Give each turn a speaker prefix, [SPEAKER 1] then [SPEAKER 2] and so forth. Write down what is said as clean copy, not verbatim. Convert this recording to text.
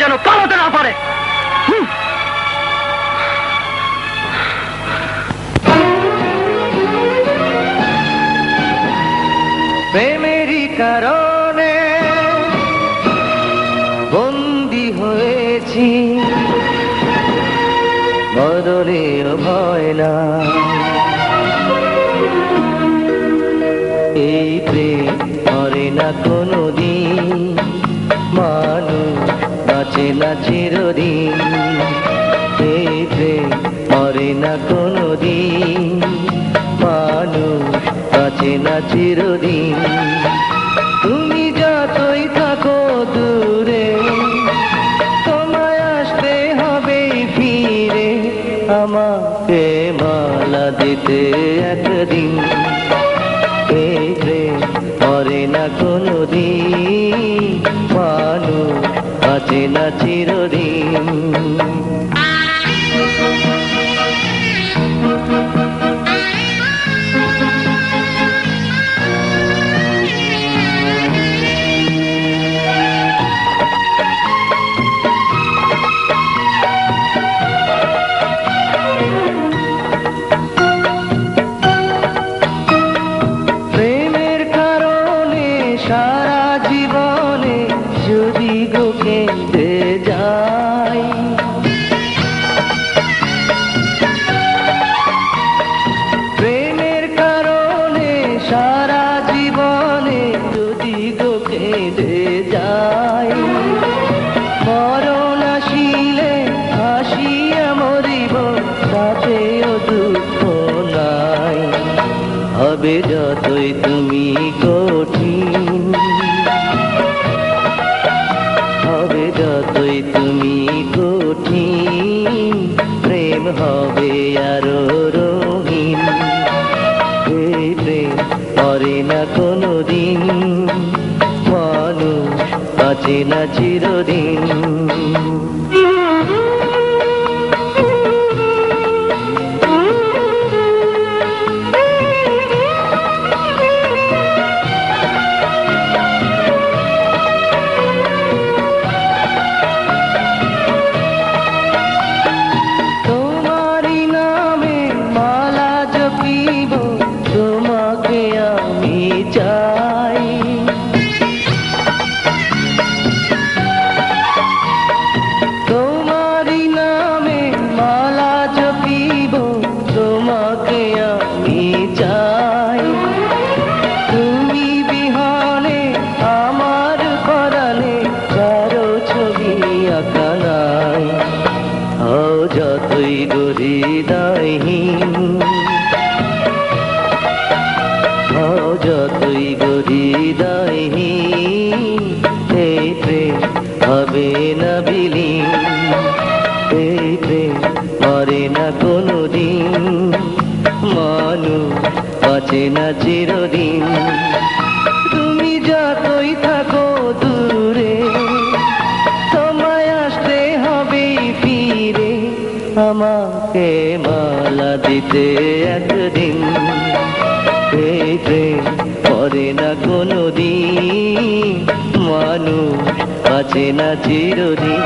[SPEAKER 1] যেন পালাতে না পারে।
[SPEAKER 2] প্রেমেরই কারণে বন্দী হয়েছি, মরণেও ভয় না। এই প্রেম মরে না কোনোদিন, মানুষ বাঁচে না চিরদিন। এই প্রেম মরে না কোনোদিন, মানুষ বাঁচে না চিরদিন। তুমি যতই থাকো দূরে, তোমায় আসতে হবে ফিরে, আমাকে মালা দিতে একদিন। এই প্রেম মরে না কোনোদিন, মানুষ বাঁচে না চিরদিন। সারা জীবনে যদি গো কেঁদে যাই, প্রেমের কারণে সারা জীবনে যদি গো কেঁদে যাই, মরণ আসিলে হাসিয়া মরিব, তাতেও দুঃখ নাই। হবে যতই তুমি কঠিন, হবে যতই তুমি কঠিন, প্রেম হবে আরো রঙিন। এই প্রেম মরে না কোনোদিন, মানুষ বাঁচে না চিরদিন। তোমাকে আমি চাই, তোমারই নামে মালা জপিব, তোমাকে আমি চাই। তুমি বিহানে আমার পরাণে কারো ছবি আঁকা নাই। হও যতই হৃদয়হীন, যতই হৃদয়হীন, এই প্রেম হবে না বিলীন। এই প্রেম মরে না কোনোদিন, মানুষ বাঁচে না চিরদিন। তুমি যতই থাকো দূরে, তোমায় আসতে হবে ফিরে, আমাকে মালা দিতে একদিন। এই প্রেম মরে না কোনোদিন, মানুষ বাঁচে না চিরদিন।